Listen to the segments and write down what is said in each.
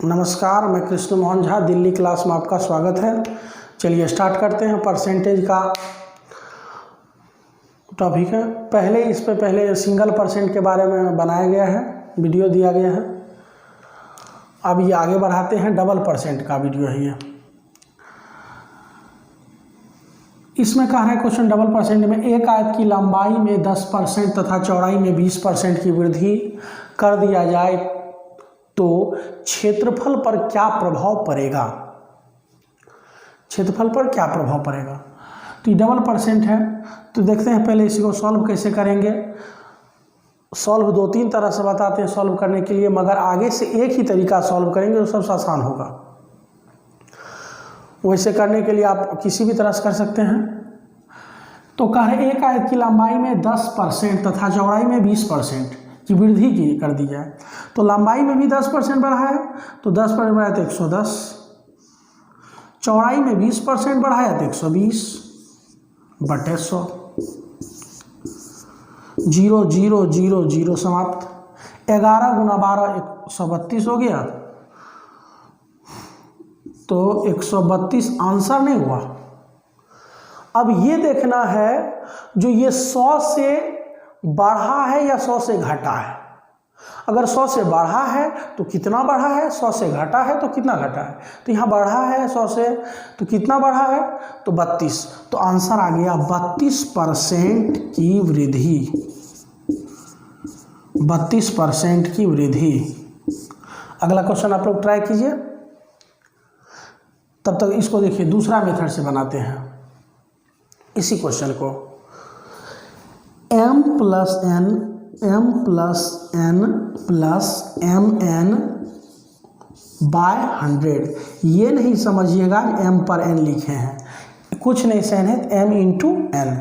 नमस्कार, मैं कृष्ण मोहन झा, दिल्ली क्लास में आपका स्वागत है। चलिए स्टार्ट करते हैं। परसेंटेज का टॉपिक है। पहले सिंगल परसेंट के बारे में बनाया गया है, वीडियो दिया गया है। अब ये आगे बढ़ाते हैं, डबल परसेंट का वीडियो है ये। इसमें कह रहे हैं क्वेश्चन, डबल परसेंट में एक आयत की लंबाई में 10% तथा चौड़ाई में 20% की वृद्धि कर दिया जाए तो क्षेत्रफल पर क्या प्रभाव पड़ेगा। क्षेत्रफल पर क्या प्रभाव पड़ेगा। तो ये डबल परसेंट है, तो देखते हैं पहले इसको सॉल्व कैसे करेंगे। सॉल्व 2-3 तरह से बताते हैं सॉल्व करने के लिए, मगर आगे से एक ही तरीका सॉल्व करेंगे तो सबसे आसान होगा। वैसे करने के लिए आप किसी भी तरह से कर सकते हैं। तो कह रहे एक आयत की लंबाई में 10% तथा चौड़ाई में 20% की वृद्धि की कर दी जाए। तो लंबाई में भी 10% बढ़ा है, तो 10% बढ़ाया तो 110, चौड़ाई में 20% बढ़ाया तो 120/100। 0 0 0 0 समाप्त। 11 × 12 132 हो गया, तो 132 आंसर नहीं हुआ। अब ये देखना है जो ये 100 से बढ़ा है या 100 से घटा है। अगर 100 से बढ़ा है तो कितना बढ़ा है, 100 से घटा है तो कितना घटा है। तो यहाँ बढ़ा है 100 से, तो कितना बढ़ा है, तो 32। तो आंसर आ गया 32% की वृद्धि। 32% की वृद्धि। अगला क्वेश्चन आप लोग ट्राई कीजिए। तब तक इसको देखिए, दूसरा मेथड से बनाते हैं इसी क्वेश्चन को। m + n + mn/100। ये नहीं समझिएगा m पर n लिखे हैं, कुछ नहीं सहन है, m × n,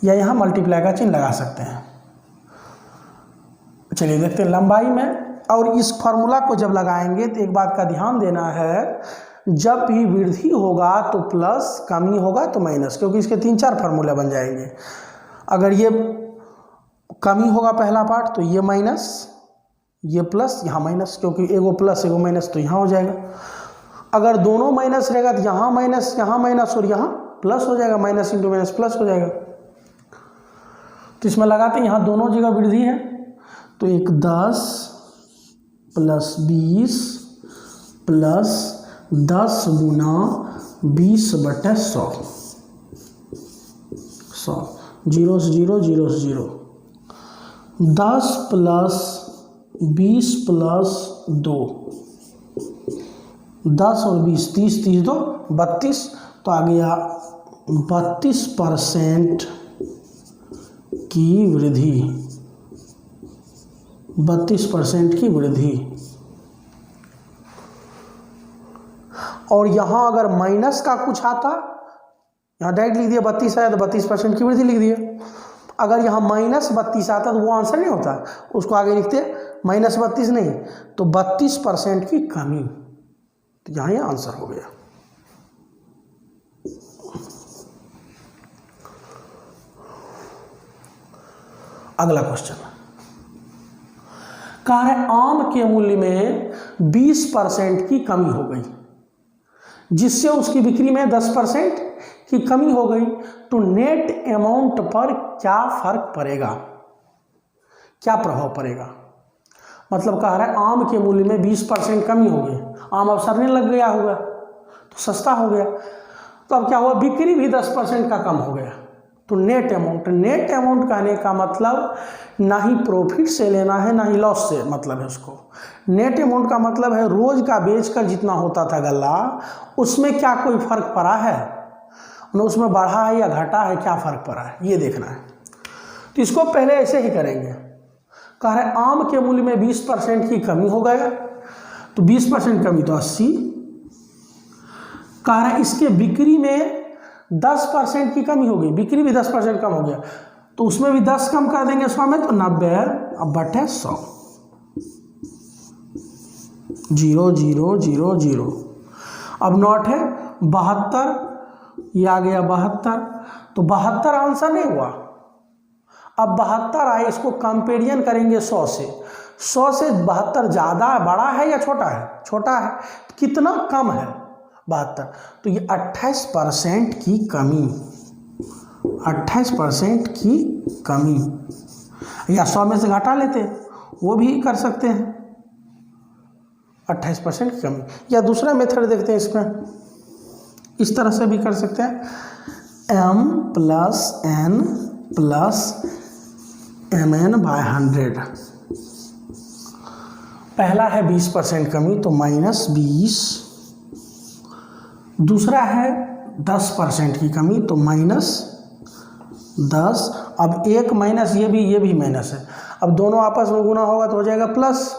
या यहाँ मल्टीप्लाई का चिन्ह लगा सकते हैं। चलिए देखते हैं लंबाई में। और इस फॉर्मूला को जब लगाएंगे तो एक बात का ध्यान देना है, जब भी वृद्धि होगा तो प्लस, कमी होगा तो माइनस, क्योंकि इसके 3-4 फार्मूले बन जाएंगे। अगर ये कमी होगा पहला पार्ट तो ये माइनस, ये प्लस, यहाँ माइनस, क्योंकि एगो प्लस एगो माइनस तो यहाँ हो जाएगा। अगर दोनों माइनस रहेगा तो यहाँ माइनस और यहाँ प्लस हो जाएगा, माइनस × माइनस प्लस हो जाएगा। तो इसमें लगाते हैं, यहाँ दोनों जगह वृद्धि है, तो एक 10 + 20 + 10 × 20/100। 0 से 0 0 से 0। 10 + 20 + 2, 10 और 20 30 30 2 32। तो आ गया 32% की वृद्धि। 32% की वृद्धि। और यहाँ अगर माइनस का कुछ आता, यहाँ डायरेक्ट लिख दिया 32 आया तो 32% की वृद्धि लिख दिया। अगर यहाँ -32 आता तो वो आंसर नहीं होता, उसको आगे लिखते -32 नहीं तो 32% की कमी। तो यहाँ ये आंसर हो गया। अगला क्वेश्चन कह रहे आम के मूल्य में 20% की कमी हो गई, जिससे उसकी बिक्री में 10% की कमी हो गई, तो नेट अमाउंट पर क्या फर्क पड़ेगा, क्या प्रभाव पड़ेगा। मतलब कह रहा है आम के मूल्य में 20% कमी हो गई, आम अब सड़ने लग गया होगा तो सस्ता हो गया, तो अब क्या हुआ, बिक्री भी 10% का कम हो गया। तो नेट अमाउंट कहने का मतलब ना ही प्रॉफिट से लेना है ना ही लॉस से मतलब है उसको। नेट अमाउंट का मतलब है रोज का बेचकर जितना होता था गल्ला, उसमें क्या कोई फर्क पड़ा है, उसमें बढ़ा है या घटा है, क्या फर्क पड़ा है, ये देखना है। तो इसको पहले ऐसे ही करेंगे। कह रहे आम के मूल्य में 20% की कमी हो गया, तो 20% कमी तो 80। कह रहे इसके बिक्री में 10% की कमी हो गई, बिक्री भी 10% कम हो गया, तो उसमें भी 10 कम कर देंगे 100 में, तो 90/100। 0 0 0 0। अब नॉट है 72, ये आ गया 72, तो 72 आंसर नहीं हुआ। अब 72 आए, इसको कंपेरिजन करेंगे 100 से, 100 से 72 ज़्यादा बड़ा है या छोटा है? छोटा है। कितना कम है? 72। तो ये 28% की कमी, 28% की कमी, या 100 में से घटा लेते, वो भी कर सकते हैं। 28% की कमी। या दूसरा मेथड देखते हैं इसमें, इस तरह से भी कर सकते हैं, m + n + mn/100। पहला है 20% कमी तो -20, दूसरा है 10% की कमी तो -10। अब एक माइनस ये भी माइनस है, अब दोनों आपस में गुना होगा तो हो जाएगा प्लस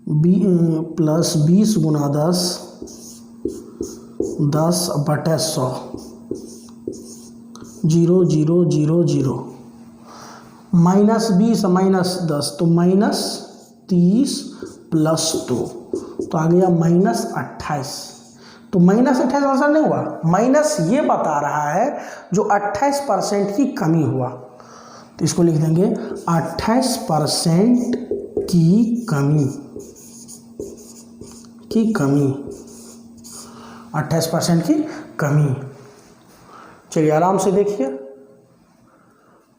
20 गुना 10, 10/100, 0 0 0 0, -20 -10 तो -30 + 2 तो आ गया -28। तो -28 आंसर नहीं हुआ, माइनस ये बता रहा है जो 28% की कमी हुआ, तो इसको लिख देंगे 28% की कमी, 28% की कमी। चलिए आराम से देखिए,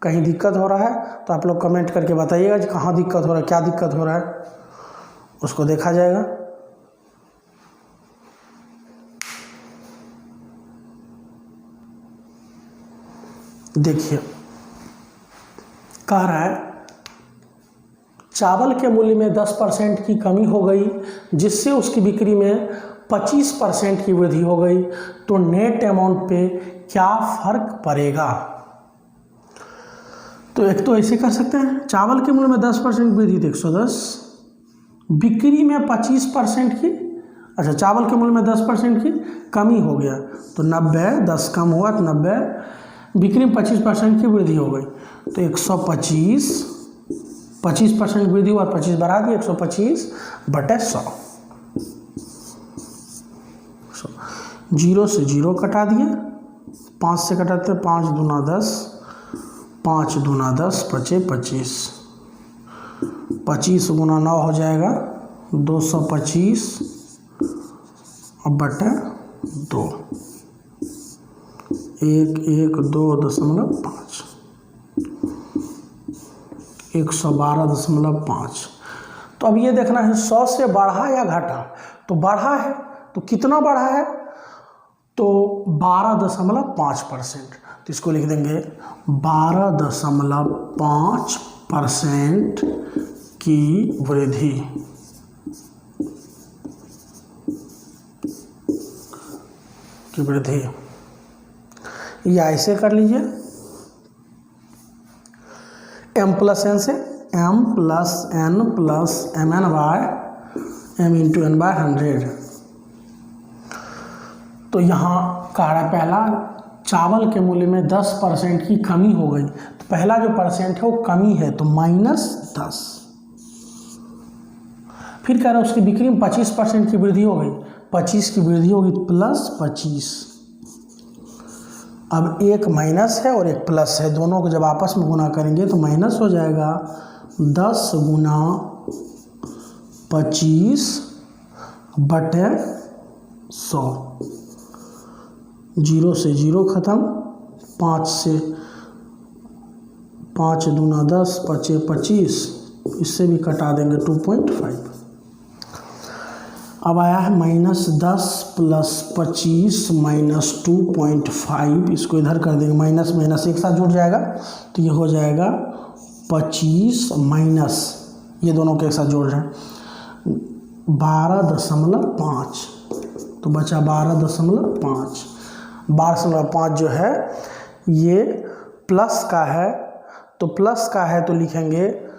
कहीं दिक्कत हो रहा है तो आप लोग कमेंट करके बताइएगा कि कहाँ दिक्कत हो रहा है, क्या दिक्कत हो रहा है, उसको देखा जाएगा। देखिए कह रहा है चावल के मूल्य में 10% की कमी हो गई जिससे उसकी बिक्री में 25% की वृद्धि हो गई, तो नेट अमाउंट पे क्या फर्क पड़ेगा? तो एक तो ऐसे कर सकते हैं, चावल के मूल्य में 10% वृद्धि तो 110, बिक्री में 25% की, अच्छा चावल के मूल्य में 10% की कमी हो गया तो 90, 10 कम हुआ तो 90, बिक्री में 25% की वृद्धि हो गई तो 125, 25% वृद्धि हुआ, 25 बढ़ा दिए, 125/100। 0 से 0 कटा दिए, 5 से कटाते 5 दूना 10, 5 दूना 10 × 25, 25 गुना 9 हो जाएगा 225/2, 112.5, 112.5। तो अब ये देखना है 100 से बढ़ा या घटा, तो बढ़ा है तो कितना बढ़ा है, तो 12.5%, तो इसको लिख देंगे 12.5% की वृद्धि, या ऐसे कर लीजिए m + n से m + n + mn/m × n/100। तो यहाँ कह रहा है पहला चावल के मूल्य में 10% की कमी हो गई, तो पहला जो परसेंट है वो कमी है तो -10। फिर कह रहा है उसकी बिक्री में 25% की वृद्धि हो गई, 25 की वृद्धि होगी +25। अब एक माइनस है और एक प्लस है, दोनों को जब आपस में गुना करेंगे तो माइनस हो जाएगा 10 गुना 25/100, 0 से 0 खत्म, 5 से 5 दूना 10, 5 25, इससे भी कटा देंगे 2.5। अब आया है -10 + 25 - 2.5, इसको इधर कर देंगे, माइनस माइनस एक साथ जुड़ जाएगा तो ये हो जाएगा 25 माइनस, ये दोनों के एक साथ जोड़ रहे हैं 12.5, तो बचा 12.5। 12.5 जो है ये प्लस का है, तो प्लस का है तो लिखेंगे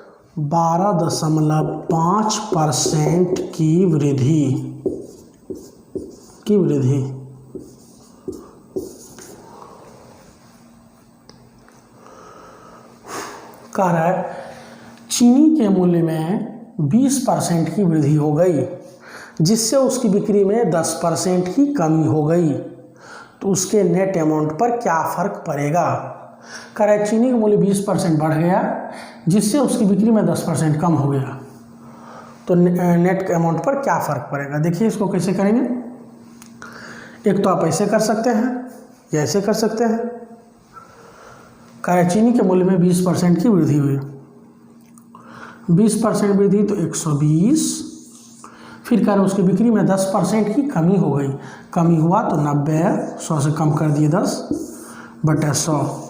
12.5% की वृद्धि, कह रहा है चीनी के मूल्य में 20% की वृद्धि हो गई जिससे उसकी बिक्री में 10% की कमी हो गई, तो उसके नेट अमाउंट पर क्या फर्क पड़ेगा? कह रहा है चीनी का मूल्य 20% बढ़ गया जिससे उसकी बिक्री में 10% कम हो गया, तो नेट अमाउंट पर क्या फ़र्क पड़ेगा। देखिए इसको कैसे करेंगे। एक तो आप ऐसे कर सकते हैं या ऐसे कर सकते हैं। कह रहा है चीनी के मूल्य में 20% की वृद्धि हुई, 20% वृद्धि तो 120, फिर कह रहे उसकी बिक्री में 10% की कमी हो गई, कमी हुआ तो 90, 100 से कम कर दिए 10 बटे 100,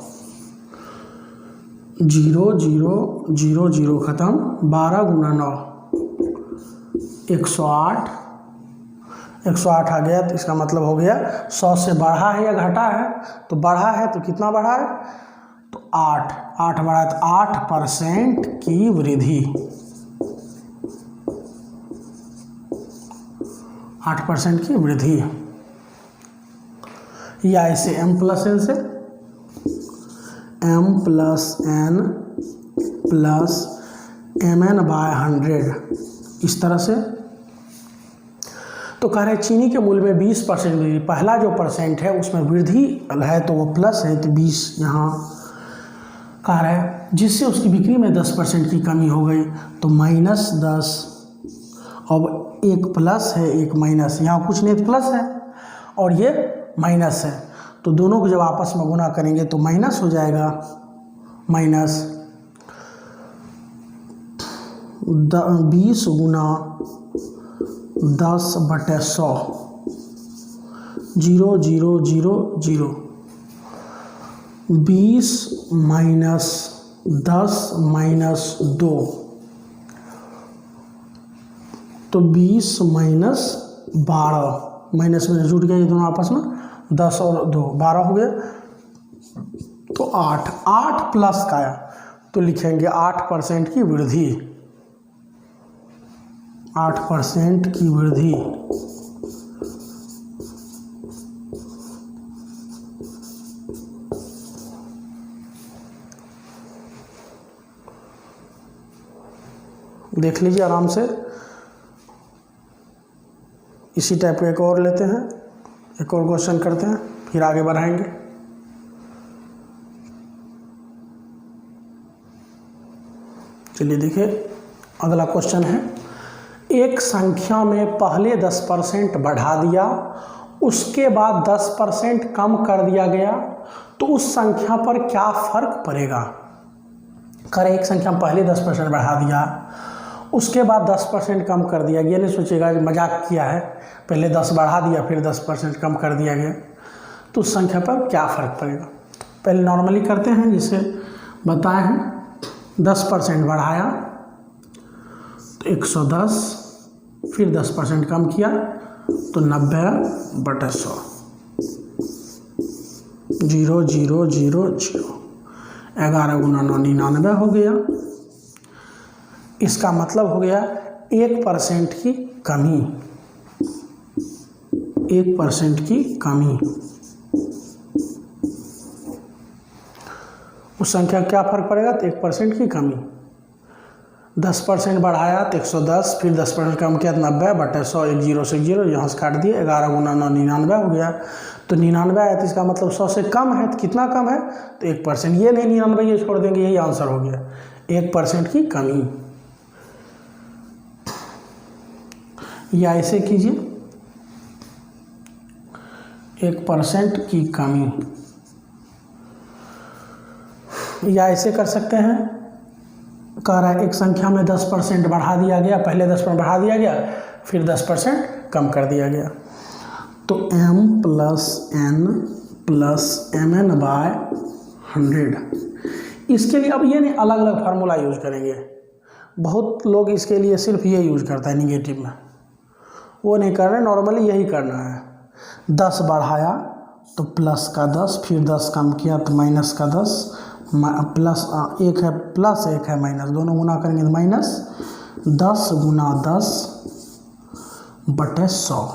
0 0 0 0 ख़त्म, 12 गुना 9 108, 108 आ गया तो इसका मतलब हो गया 100 से बढ़ा है या घटा है, तो बढ़ा है तो कितना बढ़ा है, तो 8 बढ़ा है तो 8% की वृद्धि, 8% की वृद्धि। या इसे m प्लस n से m plus n plus mn/100 इस तरह से। तो कह रहे चीनी के मूल्य में 20% वृद्धि, पहला जो परसेंट है उसमें वृद्धि है तो वो प्लस है तो 20 यहाँ कह रहा है, जिससे उसकी बिक्री में 10% की कमी हो गई तो -10, अब एक प्लस है एक माइनस, यहाँ कुछ नहीं प्लस है और ये माइनस है, तो दोनों को जब आपस में गुना करेंगे तो माइनस हो जाएगा, -20 गुना 10 बटे 100, 0 0 0 0, 20 माइनस 10 माइनस 2, तो 20 माइनस 12, माइनस में जुट गए ये दोनों आपस में, 10 और 2 12 हो गया, तो 8 प्लस का आया तो लिखेंगे 8% की वृद्धि, 8% की वृद्धि। देख लीजिए आराम से। इसी टाइप का एक और लेते हैं, एक और क्वेश्चन करते हैं, फिर आगे बढ़ाएंगे। चलिए देखिए अगला क्वेश्चन है, एक संख्या में पहले 10% बढ़ा दिया, उसके बाद 10% कम कर दिया गया, तो उस संख्या पर क्या फर्क पड़ेगा। करें एक संख्या में पहले 10% बढ़ा दिया, उसके बाद 10% कम कर दिया, ये नहीं सोचेगा कि मजाक किया है, पहले 10 बढ़ा दिया फिर 10% कम कर दिया गया, तो उस संख्या पर क्या फ़र्क पड़ेगा। पहले नॉर्मली करते हैं, जिसे बताए हैं 10% बढ़ाया तो 110, फिर 10% कम किया तो 90 बटे 100, 0 0 0 0, 11 गुना 9 99 हो गया। इसका मतलब हो गया 1% की कमी, 1% की कमी। उस संख्या क्या फर्क पड़ेगा, तो 1% की कमी। 10% बढ़ाया तो 110, फिर 10% कम किया तो 90 बटे 100, 1 0 से 0 यहाँ से काट दिए, 11 गुना 9 99 हो गया। तो 99 आया तो इसका मतलब 100 से कम है, तो कितना कम है, तो 1%। ये नहीं 99 ये छोड़ देंगे, यही आंसर हो गया, 1% की कमी। या ऐसे कीजिए 1% की कमी, या ऐसे कर सकते हैं, कह रहा है एक संख्या में 10% बढ़ा दिया गया, पहले 10% बढ़ा दिया गया फिर 10% कम कर दिया गया, तो m plus n plus mn/100। इसके लिए अब ये नहीं अलग अलग फार्मूला यूज करेंगे, बहुत लोग इसके लिए सिर्फ ये यूज करता है निगेटिव में, वो नहीं कर रहे, नॉर्मली यही करना है। 10 बढ़ाया तो प्लस का 10, फिर 10 कम किया तो माइनस का 10, प्लस एक है प्लस एक है माइनस, दोनों गुना करेंगे तो माइनस 10 गुना 10 बटे 100,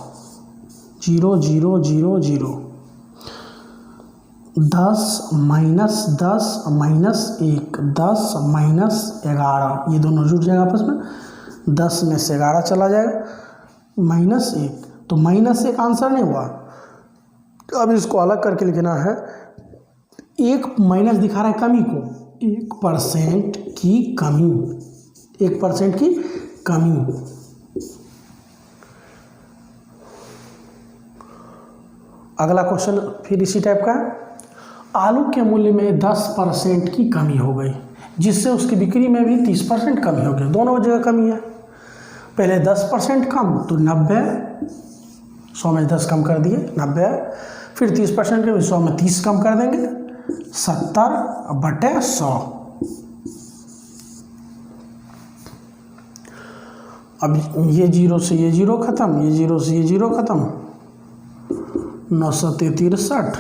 0 0 0 0, 10 माइनस 10 माइनस 1, 10 माइनस 11, ये दोनों जुट जाएगा आपस में, 10 में से 11 चला जाएगा, -1, तो -1 आंसर नहीं हुआ। अब इसको अलग करके लिखना है, एक माइनस दिखा रहा है कमी को, 1% की कमी, 1% की कमी। अगला क्वेश्चन फिर इसी टाइप का है। आलू के मूल्य में 10% की कमी हो गई, जिससे उसकी बिक्री में भी 30% कमी हो गई। दोनों जगह कमी है। पहले 10% कम तो 90, 100 में 10 कम कर दिए 90, फिर 30% के 100 में 30 कम कर देंगे 70/100। अब ये 0 से ये 0 खत्म, ये 0 से ये 0 खत्म, 963,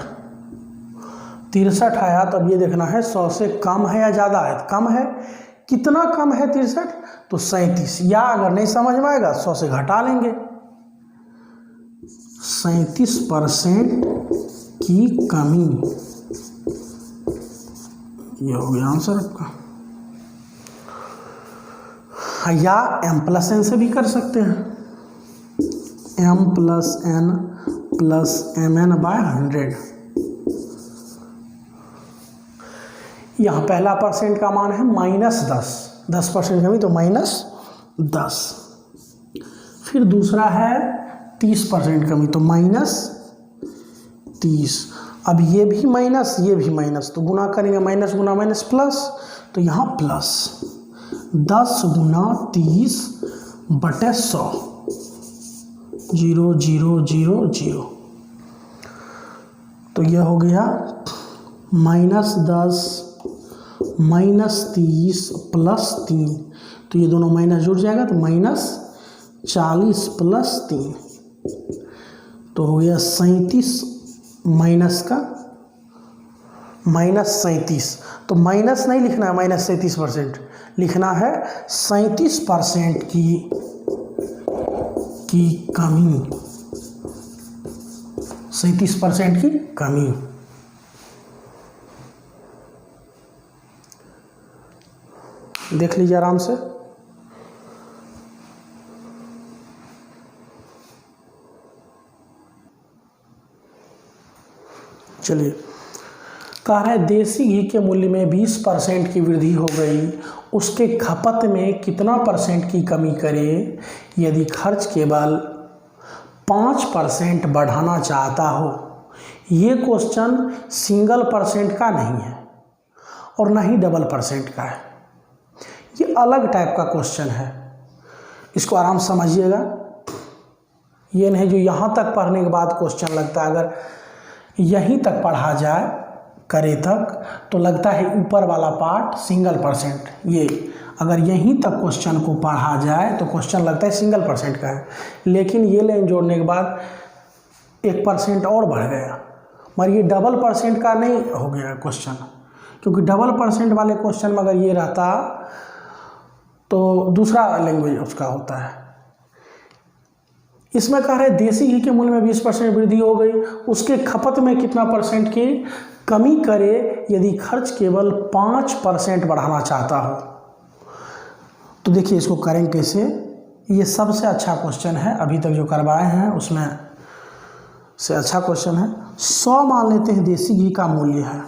63 आया। तो अब ये देखना है 100 से कम है या ज़्यादा है। कम है, कितना कम है 63? तो 37, या अगर नहीं समझ में आएगा 100 से घटा लेंगे। 37% की कमी, ये हो गया आंसर आपका। या m+n से भी कर सकते हैं, m+n + mn/100। यहाँ पहला परसेंट का मान है -10, 10% कमी तो -10। फिर दूसरा है 30% कमी तो -30। अब ये भी माइनस, ये भी माइनस, तो गुना करेंगे माइनस गुना माइनस प्लस, तो यहाँ प्लस 10 × 30/100, 0 0 0 0। तो यह हो गया -10 -30 + 3, तो ये दोनों माइनस जुड़ जाएगा तो -40 + 3, तो हो गया 37 माइनस का -37। तो माइनस नहीं लिखना है -37%, लिखना है 37% की कमी, 37% की कमी। देख लीजिए आराम से। चलिए, कह रहा है देसी घी के मूल्य में 20% की वृद्धि हो गई, उसके खपत में कितना % की कमी करे यदि खर्च केवल 5% बढ़ाना चाहता हो। ये क्वेश्चन सिंगल % का नहीं है और ना ही डबल % का है, ये अलग टाइप का क्वेश्चन है। इसको आराम से समझिएगा। ये नहीं जो यहाँ तक पढ़ने के बाद क्वेश्चन लगता है, अगर यहीं तक पढ़ा जाए करे तक तो लगता है ऊपर वाला पार्ट सिंगल %। ये अगर यहीं तक क्वेश्चन को पढ़ा जाए तो क्वेश्चन लगता है सिंगल % का है, लेकिन ये लाइन जोड़ने के बाद 1% और बढ़ गया, मगर ये डबल % का नहीं हो गया क्वेश्चन, क्योंकि डबल % वाले क्वेश्चन में अगर ये रहता तो दूसरा लैंग्वेज उसका होता है। इसमें कह रहे देसी घी के मूल्य में 20% वृद्धि हो गई, उसके खपत में कितना % की कमी करे यदि खर्च केवल 5% बढ़ाना चाहता हो। तो देखिए इसको करें कैसे। ये सबसे अच्छा क्वेश्चन है अभी तक जो करवाए हैं उसमें से अच्छा क्वेश्चन है। 100 मान लेते हैं देसी घी का मूल्य है,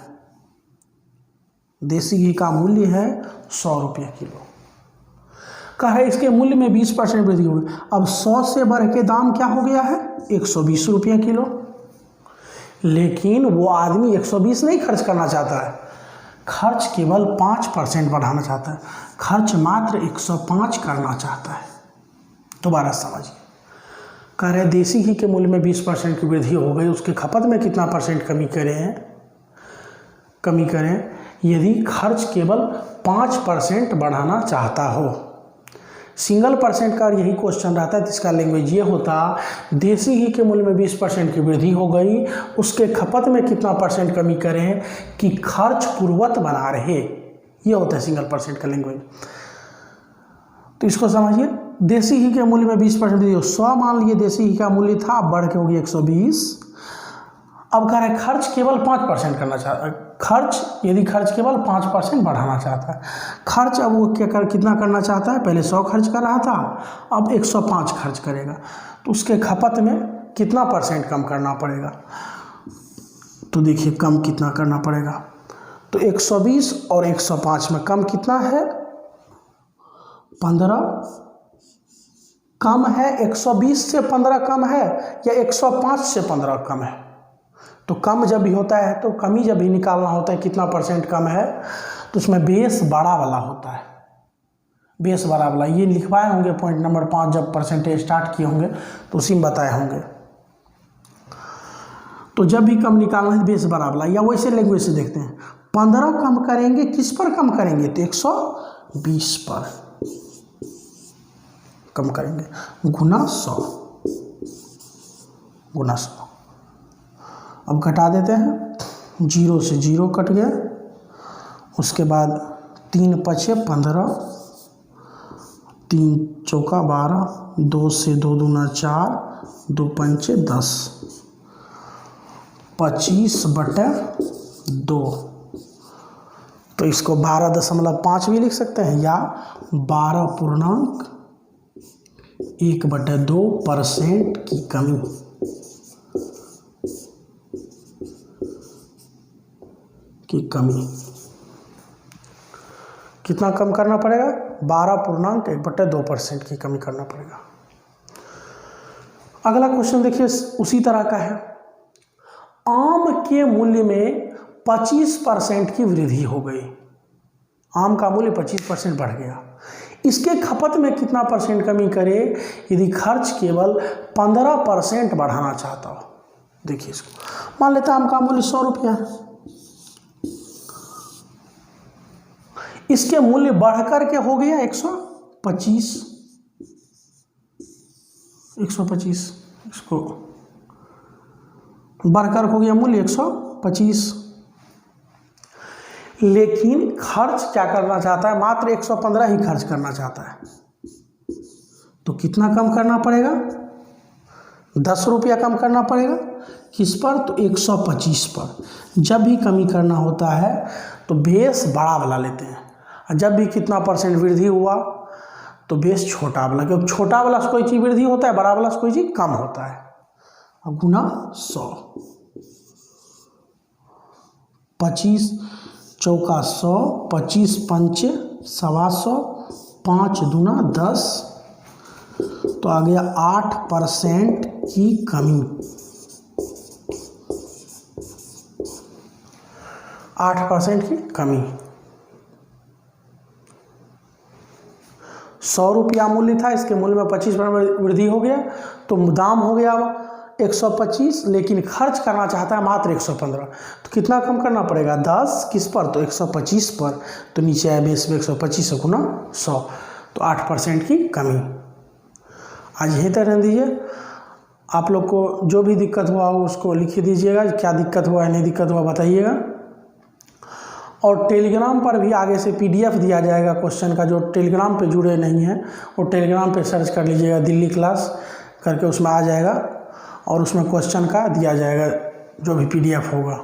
देसी घी का मूल्य है 100 रुपये किलो। कहा है इसके मूल्य में 20% वृद्धि हो गई। अब 100 से बढ़ के दाम क्या हो गया है 120 रुपये किलो, लेकिन वो आदमी 120 नहीं खर्च करना चाहता है, खर्च केवल 5% बढ़ाना चाहता है, खर्च मात्र 105 करना चाहता है। दोबारा समझिए, कह रहे देसी घी के मूल्य में 20% की वृद्धि हो गई, उसके खपत में कितना % कमी करें यदि खर्च केवल 5% बढ़ाना चाहता हो। सिंगल % का यही क्वेश्चन रहता है तो इसका लैंग्वेज ये होता देसी घी के मूल्य में 20% की वृद्धि हो गई, उसके खपत में कितना % कमी करें कि खर्च पूर्वत बना रहे। ये होता है सिंगल % का लैंग्वेज। तो इसको समझिए, देसी घी के मूल्य में 20% वृद्धि हो, 100 मान लिए देसी घी का मूल्य था, अब बढ़ के हो गया 120। अब कह रहे खर्च केवल 5% करना चाहता है, खर्च यदि खर्च केवल 5% बढ़ाना चाहता है, खर्च अब वो कितना करना चाहता है, पहले 100 खर्च कर रहा था, अब 105 खर्च करेगा, तो उसके खपत में कितना % कम करना पड़ेगा। तो देखिए कम कितना करना पड़ेगा, तो 120 और 105 में कम कितना है? 15 कम है। 120 से 15 कम है या 105 से 15 कम है? तो कम जब भी होता है तो कमी जब भी निकालना होता है कितना परसेंट कम है, तो उसमें बेस बड़ा वाला होता है। बेस बड़ा वाला ये लिखवाए होंगे पॉइंट नंबर 5 जब परसेंटेज स्टार्ट किए होंगे तो उसी में बताए होंगे। तो जब भी कम निकालना है बेस बड़ा वाला, या वैसे लैंग्वेज से देखते हैं 15 कम करेंगे, किस पर कम करेंगे? तो 120 पर कम करेंगे, गुना 100 गुना 100। अब घटा देते हैं, 0 से 0 कट गया, उसके बाद 3 पचे 15, 3 चौका 12, 2 से 2 दूना 4, 2 पंचे 10, 25/2। तो इसको 12.5 भी लिख सकते हैं या 12.1/2% की कमी। कितना कम करना पड़ेगा? 12.1/2% की कमी करना पड़ेगा। अगला क्वेश्चन देखिए उसी तरह का है। आम के मूल्य में 25% की वृद्धि हो गई। आम का मूल्य 25% बढ़ गया। इसके खपत में कितना परसेंट कमी करे यदि खर्च केवल 15% बढ़ाना चाहता हो? देखिए इसको मान लेते हैं आम का मूल्य 100 रुपया है, इसके मूल्य बढ़कर के हो गया 125। इसको बढ़कर हो गया मूल्य 125, लेकिन खर्च क्या करना चाहता है? मात्र 115 ही खर्च करना चाहता है। तो कितना कम करना पड़ेगा? 10 रुपया कम करना पड़ेगा। किस पर? तो 125 पर। जब भी कमी करना होता है तो बेस बड़ा वाला लेते हैं, और जब भी कितना परसेंट वृद्धि हुआ तो बेस छोटा वाला, क्योंकि छोटा वाला से कोई चीज़ वृद्धि होता है, बड़ा वाला से कोई चीज़ कम होता है। अब गुना 100, 25 चौका 100, 25 पंचे 125, 5 दूना 10, तो आ गया 8% की कमी। 8% की कमी। 100 रुपया मूल्य था, इसके मूल्य में 25% वृद्धि हो गया, तो दाम हो गया 125, लेकिन खर्च करना चाहता है मात्र 115। तो कितना कम करना पड़ेगा? 10 किस पर? तो 125 पर। तो नीचे आया बेस में 125 गुना 100, तो 8% की कमी। आज यहीं तक रहने दीजिए। आप लोग को जो भी दिक्कत हुआ हो उसको लिख दीजिएगा, क्या दिक्कत हुआ है नहीं दिक्कत हुआ बताइएगा। और टेलीग्राम पर भी आगे से PDF दिया जाएगा क्वेश्चन का। जो टेलीग्राम पे जुड़े नहीं हैं वो टेलीग्राम पे सर्च कर लीजिएगा दिल्ली क्लास करके, उसमें आ जाएगा और उसमें क्वेश्चन का दिया जाएगा जो भी PDF होगा।